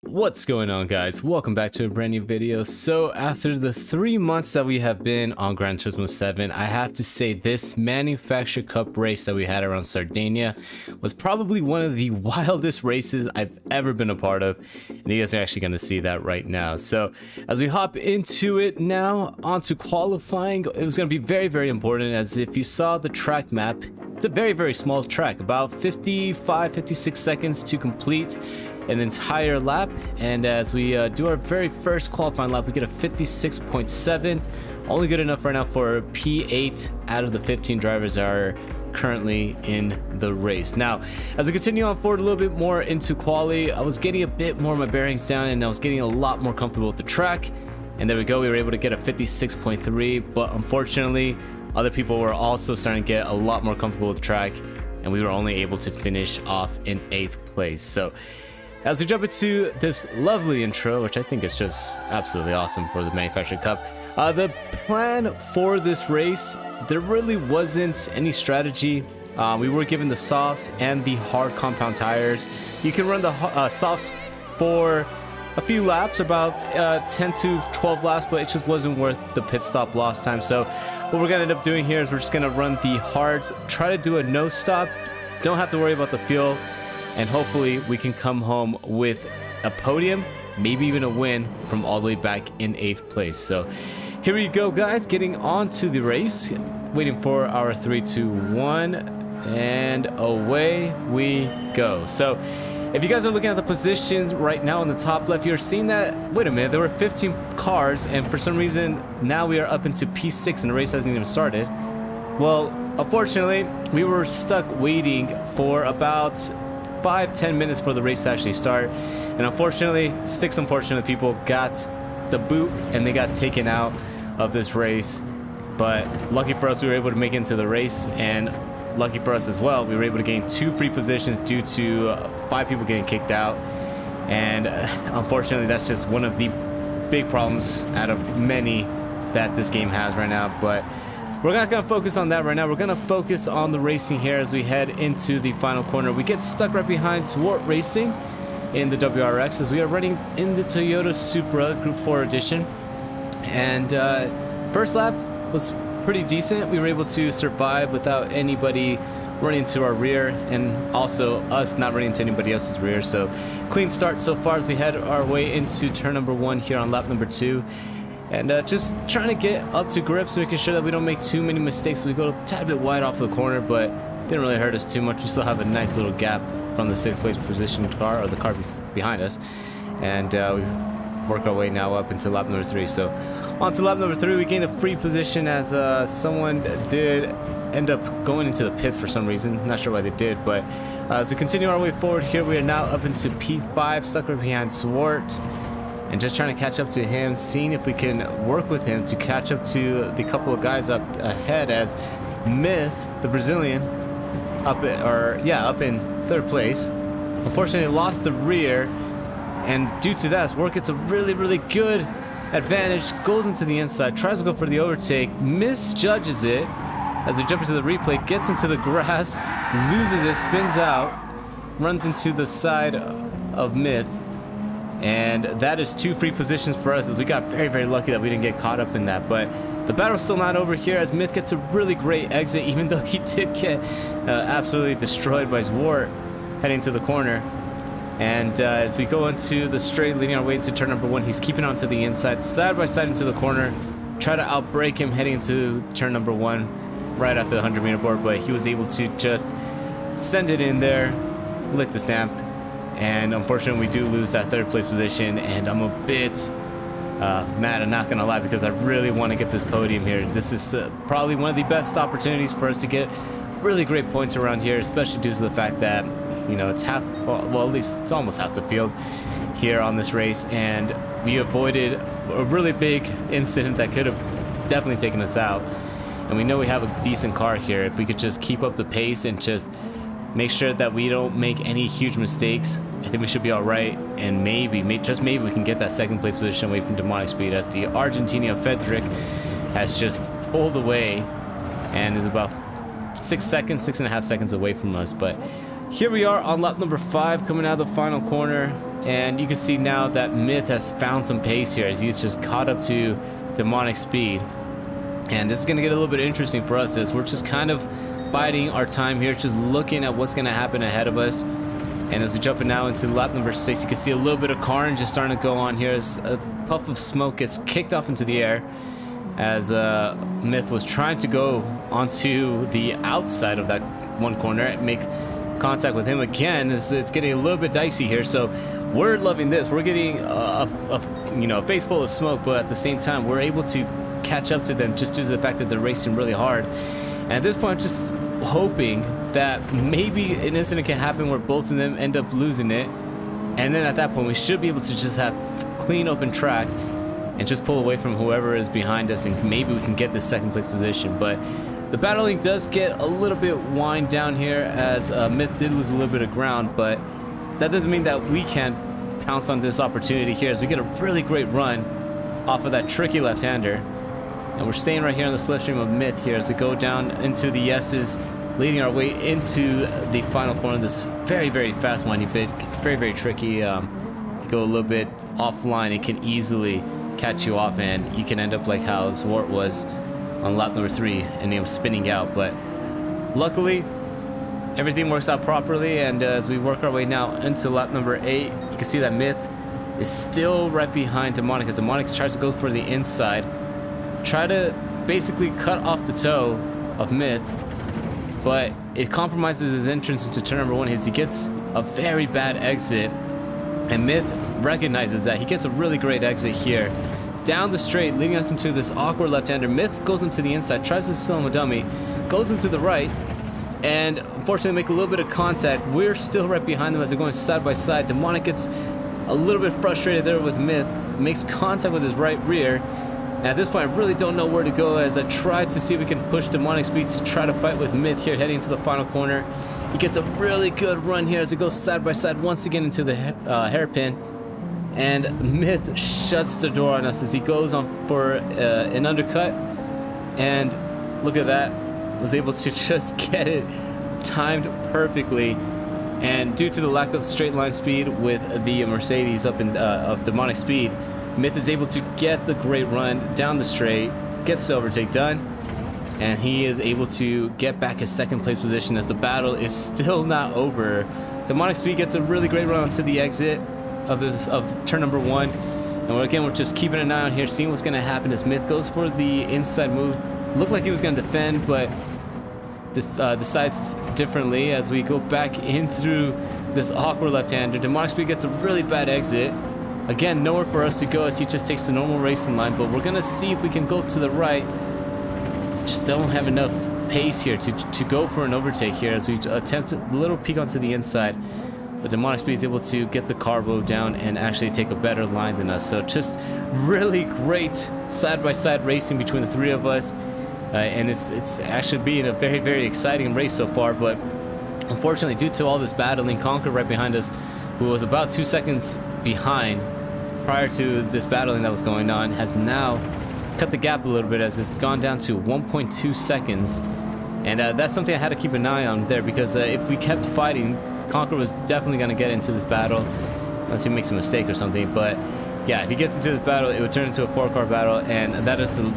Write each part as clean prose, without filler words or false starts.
What's going on, guys? Welcome back to a brand new video. So after the 3 months that we have been on Gran Turismo 7, I have to say this Manufacturer Cup race that we had around Sardinia was probably one of the wildest races I've ever been a part of, and you guys are actually going to see that right now. So as we hop into it now, onto qualifying, it was going to be very important, as if you saw the track map, it's a very small track, about 56 seconds to complete an entire lap. And as we do our very first qualifying lap, we get a 56.7, only good enough right now for P8 out of the 15 drivers that are currently in the race. Now as we continue on forward a little bit more into quali, I was getting a bit more of my bearings down and I was getting a lot more comfortable with the track, and there we go, we were able to get a 56.3, but unfortunately other people were also starting to get a lot more comfortable with the track, and we were only able to finish off in 8th place. So as we jump into this lovely intro, which I think is just absolutely awesome for the Manufacturer Cup, the plan for this race, there really wasn't any strategy. We were given the softs and the hard compound tires. You can run the softs for a few laps, about 10 to 12 laps, but it just wasn't worth the pit stop lost time. So what we're gonna end up doing here is we're just gonna run the hards, try to do a no stop, don't have to worry about the fuel, and hopefully we can come home with a podium, maybe even a win from all the way back in 8th place. So here we go, guys, getting on to the race, waiting for our 3, 2, 1, and away we go. So if you guys are looking at the positions right now on the top left, you're seeing that, wait a minute, there were 15 cars, and for some reason now we are up into P6 and the race hasn't even started. Well, unfortunately, we were stuck waiting for about 5-10 minutes for the race to actually start, and unfortunately 6 unfortunate people got the boot and they got taken out of this race. But lucky for us, we were able to make it into the race, and lucky for us as well, we were able to gain 2 free positions due to 5 people getting kicked out. And unfortunately that's just one of the big problems out of many that this game has right now. But we're not going to focus on that right now. We're going to focus on the racing here as we head into the final corner. We get stuck right behind Swart Racing in the WRX as we are running in the Toyota Supra Group 4 edition. And first lap was pretty decent. We were able to survive without anybody running to our rear, and also us not running into anybody else's rear. So clean start so far as we head our way into turn number 1 here on lap number 2. And just trying to get up to grips, making sure that we don't make too many mistakes. We go a tad bit wide off the corner, but didn't really hurt us too much. We still have a nice little gap from the 6th place position car, or the car behind us. And we work our way now up into lap number 3. So on to lap number 3, we gained a free position as someone did end up going into the pits for some reason. Not sure why they did, but as we continue our way forward here, we are now up into P5, stuck right behind Swart. And just trying to catch up to him, seeing if we can work with him to catch up to the couple of guys up ahead, as Myth, the Brazilian, up in 3rd place, unfortunately lost the rear, and due to that, Swart gets a really good advantage, goes into the inside, tries to go for the overtake, misjudges it as we jump into the replay, gets into the grass, loses it, spins out, runs into the side of Myth. And that is 2 free positions for us, as we got very lucky that we didn't get caught up in that. But the battle's still not over here, as Myth gets a really great exit, even though he did get absolutely destroyed by Swart heading to the corner. And as we go into the straight leading our way into turn number 1, he's keeping on to the inside, side by side into the corner, try to outbrake him heading into turn number 1 right after the 100-meter board, but he was able to just send it in there, lick the stamp. And unfortunately we do lose that 3rd place position, and I'm a bit mad, I'm not gonna lie, because I really want to get this podium here. This is probably one of the best opportunities for us to get really great points around here, especially due to the fact that, you know, it's well, at least it's almost half the field here on this race, and we avoided a really big incident that could have definitely taken us out. And we know we have a decent car here. If we could just keep up the pace and just make sure that we don't make any huge mistakes, I think we should be all right, and maybe, just maybe, we can get that 2nd place position away from Demonic Speed, as the Argentinian Fedric has just pulled away and is about 6.5 seconds away from us. But here we are on lap number 5, coming out of the final corner. and you can see now that Myth has found some pace here as he's just caught up to Demonic Speed. And this is going to get a little bit interesting for us as we're just kind of biding our time here, just looking at what's going to happen ahead of us. And as we jump in now into lap number 6, you can see a little bit of carnage just starting to go on here as a puff of smoke gets kicked off into the air as Myth was trying to go onto the outside of that one corner and make contact with him again. It's getting a little bit dicey here, so we're loving this. We're getting a face full of smoke, but at the same time we're able to catch up to them just due to the fact that they're racing really hard. And at this point I'm just hoping that maybe an incident can happen where both of them end up losing it, and then at that point we should be able to just have clean open track and just pull away from whoever is behind us, and maybe we can get this second place position. But the battling does get a little bit wind down here as Myth did lose a little bit of ground, but that doesn't mean that we can't pounce on this opportunity here as we get a really great run off of that tricky left-hander. And we're staying right here on the slipstream of Myth here as we go down into the S's, leading our way into the final corner. This very, very fast winding bit. It's very, very tricky. If you go a little bit offline, it can easily catch you off, and you can end up like how Zwart was on lap number 3, and he was spinning out. But luckily, everything works out properly, and as we work our way now into lap number 8, you can see that Myth is still right behind Demonic as Demonic tries to go for the inside, try to basically cut off the toe of Myth, but it compromises his entrance into turn number 1 as he gets a very bad exit, and Myth recognizes that. He gets a really great exit here down the straight, leading us into this awkward left-hander. Myth goes into the inside, tries to steal him a dummy, goes into the right, and unfortunately make a little bit of contact. We're still right behind them as they're going side by side. Demonic gets a little bit frustrated there with Myth, makes contact with his right rear. And at this point, I really don't know where to go as I try to see if we can push Demonic Speed to try to fight with Myth here heading into the final corner. He gets a really good run here as it goes side by side once again into the hairpin. And Myth shuts the door on us as he goes on for an undercut. And look at that. Was able to just get it timed perfectly. And due to the lack of straight line speed with the Mercedes up in of Demonic Speed, Myth is able to get the great run down the straight, gets the overtake done, and he is able to get back his second place position as the battle is still not over. Demonic Speed gets a really great run onto the exit of turn number 1, and we're just keeping an eye on here, seeing what's going to happen as Myth goes for the inside move. Looked like he was going to defend, but decides differently as we go back in through this awkward left-hander. Demonic Speed gets a really bad exit. Again, nowhere for us to go as he just takes the normal racing line, but we're going to see if we can go to the right. Just don't have enough pace here to go for an overtake here as we attempt a little peek onto the inside. But Demonic Speed is able to get the carbo down and actually take a better line than us. So just really great side-by-side racing between the three of us. And it's actually being a very, very exciting race so far. But unfortunately, due to all this battling, Conquer right behind us, who was about 2 seconds behind prior to this battling that was going on, has now cut the gap a little bit as it's gone down to 1.2 seconds. And that's something I had to keep an eye on there, because if we kept fighting, Conquer was definitely going to get into this battle unless he makes a mistake or something. But yeah, if he gets into this battle, it would turn into a 4-car battle, and that is the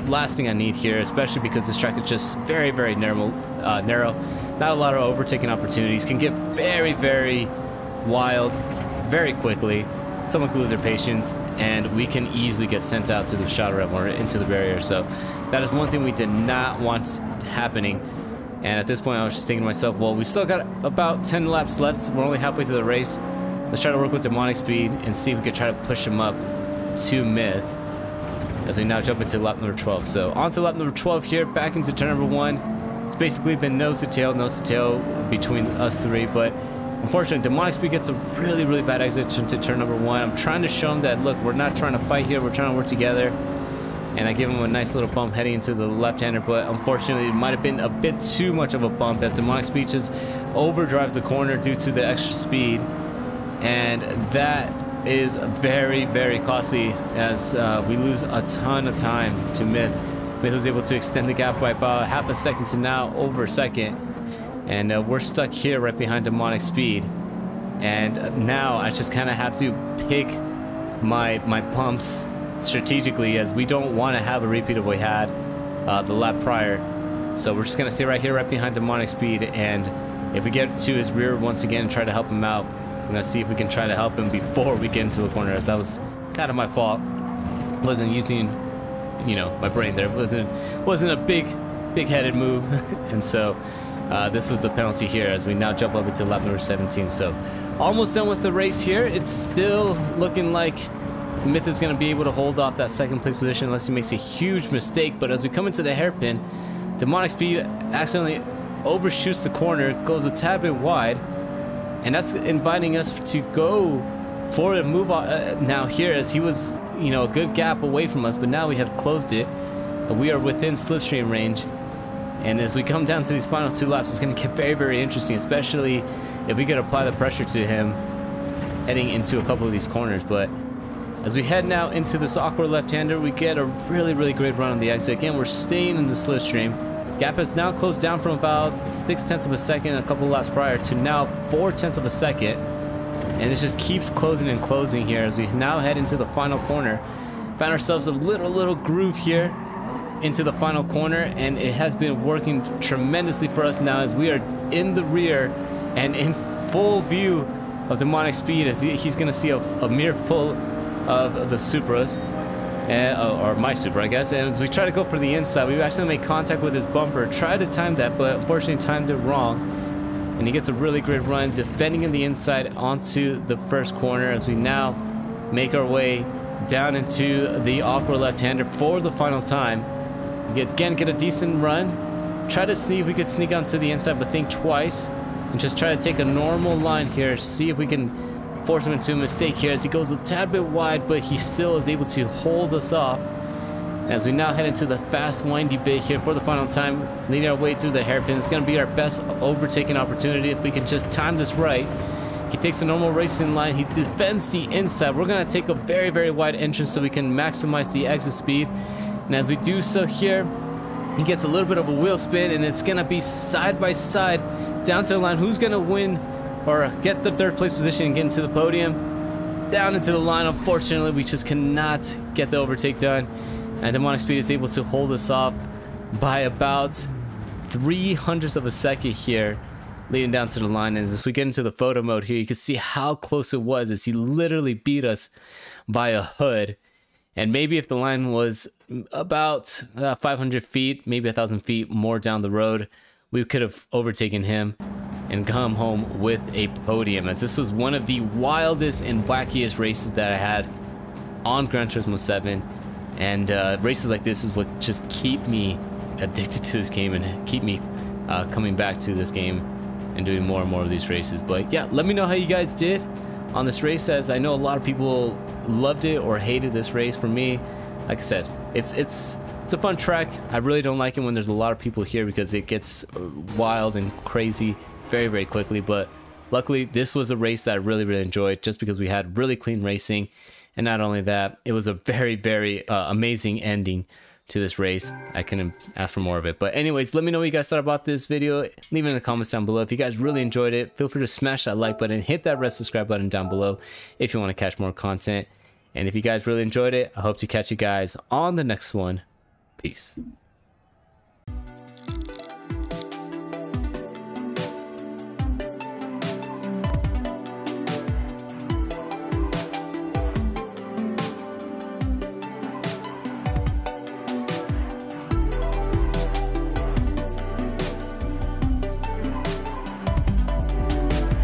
last thing I need here, especially because this track is just very, very narrow. Not a lot of overtaking opportunities. Can get very, very wild very quickly. Someone could lose their patience, and we can easily get sent out to the shot ramp or into the barrier. So that is one thing we did not want happening. And at this point, I was just thinking to myself, well, we still got about 10 laps left. We're only halfway through the race. Let's try to work with Demonic Speed and see if we can try to push him up to Myth as we now jump into lap number 12. So on to lap number 12 here, back into turn number 1. It's basically been nose to tail between us three, but unfortunately, Demonic Speed gets a really, really bad exit to turn number 1. I'm trying to show him that, look, we're not trying to fight here. We're trying to work together. And I give him a nice little bump heading into the left-hander, but unfortunately, it might have been a bit too much of a bump as Demonic Speed just overdrives the corner due to the extra speed. And that is very, very costly as we lose a ton of time to Myth. Myth was able to extend the gap by about half a second to now over a second. And we're stuck here right behind Demonic Speed. And now I just kind of have to pick my pumps strategically, as we don't want to have a repeat of what we had the lap prior. So we're just gonna stay right here, right behind Demonic Speed, and if we get to his rear once again and try to help him out, we're gonna see if we can try to help him before we get into a corner, as that was kind of my fault. Wasn't using, you know, my brain there. Wasn't a big-headed move. And so this was the penalty here, as we now jump up into lap number 17. So almost done with the race here. It's still looking like Myth is going to be able to hold off that second place position unless he makes a huge mistake. But as we come into the hairpin, Demonic Speed accidentally overshoots the corner, goes a tad bit wide, and that's inviting us to go for a move now here, as he was, you know, a good gap away from us, but now we have closed it. We are within slipstream range, and as we come down to these final 2 laps, it's going to get very, very interesting, especially if we could apply the pressure to him heading into a couple of these corners. But as we head now into this awkward left-hander, we get a really, really great run on the exit. Again, we're staying in the slipstream. Gap has now closed down from about 0.6 of a second a couple of laps prior to now 0.4 of a second. And it just keeps closing and closing here as we now head into the final corner. Found ourselves a little groove here into the final corner, and it has been working tremendously for us now, as we are in the rear and in full view of Demonic Speed, as he's going to see a mirror full of the Supras, or my Supra, I guess. And as we try to go for the inside, we actually made contact with his bumper, tried to time that, but unfortunately timed it wrong. And he gets a really great run, defending in the inside onto the first corner, as we now make our way down into the awkward left-hander for the final time. Again, get a decent run, try to see if we could sneak onto the inside, but think twice, and just try to take a normal line here, see if we can force him into a mistake here, as he goes a tad bit wide, but he still is able to hold us off. As we now head into the fast, windy bit here for the final time, leading our way through the hairpin. It's going to be our best overtaking opportunity if we can just time this right. He takes a normal racing line, he defends the inside. We're going to take a very, very wide entrance so we can maximize the exit speed. And as we do so here, he gets a little bit of a wheel spin, and it's going to be side by side down to the line. Who's going to win or get the 3rd place position and get into the podium? Down into the line. Unfortunately, we just cannot get the overtake done, and Demonic Speed is able to hold us off by about 0.03 of a second here, leading down to the line. And as we get into the photo mode here, you can see how close it was, as he literally beat us by a hood. And maybe if the line was about 500 feet, maybe 1,000 feet more down the road, we could have overtaken him and come home with a podium, as this was one of the wildest and wackiest races that I had on Gran Turismo 7. And races like this is what just keep me addicted to this game and keep me coming back to this game and doing more and more of these races. But yeah, let me know how you guys did on this race, as I know a lot of people loved it or hated this race. For me, like I said, it's a fun track. I really don't like it when there's a lot of people here, because it gets wild and crazy very, very quickly. But luckily, this was a race that I really, really enjoyed, just because we had really clean racing. And not only that, it was a very, very amazing ending to this race. I couldn't ask for more of it. But anyways, let me know what you guys thought about this video. Leave it in the comments down below. If you guys really enjoyed it, feel free to smash that like button, hit that red subscribe button down below if you want to catch more content. And if you guys really enjoyed it, I hope to catch you guys on the next one. Peace.